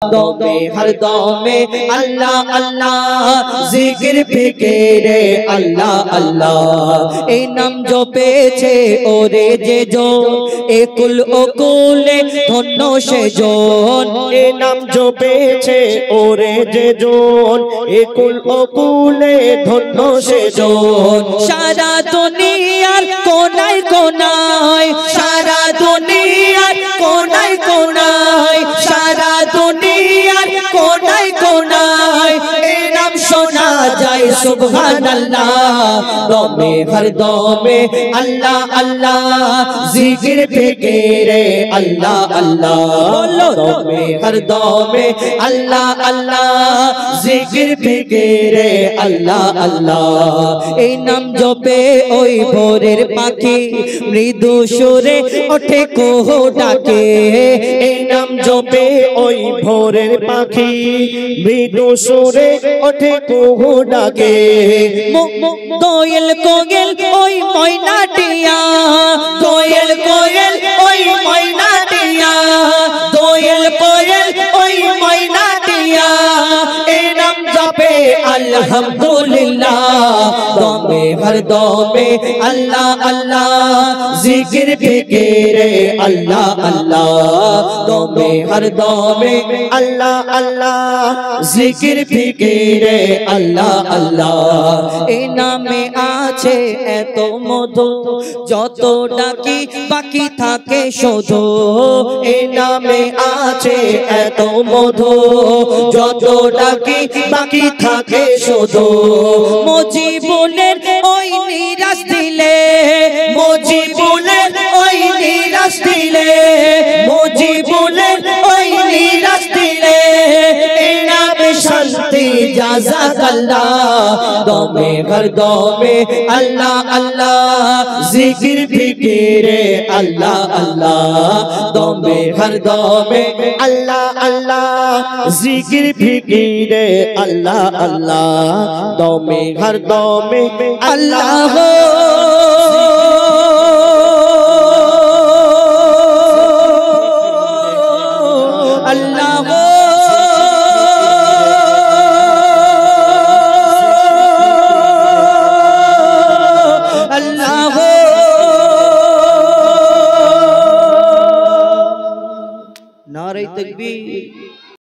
दौमे हर दौमे अल्लाह अल्लाह जिक्र फिकिरे अल्लाह अल्लाह ए नाम जो पेछे ओरे जे जो एकुल ओकुले धन्नो से जोन ए नाम जो पेछे ओरे जे जोन एकुल ओकुले धन्नो से जोन सारा दुनियार कोनाय कोनाय सारा दुनियार कोनाय कोनाय सारा दुनियार कोनाय कोनाय ए नाम सुना जाए सुबहानल्लाह दौमे हर दौमे अल्लाह अल्लाह जिक्र फिकिरे अल्लाह अल्लाह दौमे हर दौमे अल्लाह अल्लाह जिक्र फिकिरे अल्लाह अल्लाह ए नाम जपे ओई भोरेर पाखी मृदु सुरे ओठे कोह डाके ए नाम जपे ओई भोरेर पाखी मृदु सुरे ओठे कोह डाके कोयल कोयल ओई मयनाटिया कोयल कोयल ओई मयनाटिया कोयल कोयल ओई मयनाटिया ए नाम जपे अल्हम्दुलिल्लाह दौमे हर दौमे अल्लाह अल्लाह जिक्र फिकिरे अल्लाह अल्लाह दौमे हर दौमे अल्लाह अल्लाह जिक्र फिकिरे अल्लाह अल्लाह ए नामे आछे एतो मधु যত ডাকি বাকি থাকে শুধু ए नामे आछे एतो मधु যত ডাকি বাকি থাকে শুধু মুজিবুলের ওই নিরাশ দিলে মুজিবুলের ওই নিরাশ দিলে মুজিবুলের ওই নিরাশ দিলে এ নামে শান্তি জাযাকাল্লাহ দমে হর দমে আল্লাহ আল্লাহ জিকির ফিকিরে আল্লাহ আল্লাহ দমে হর দমে अल्लाह अल्लाह जिक्र फिकिरे अल्लाह अल्लाह दौमे हर दौमे अल्लाह नारे तकबीर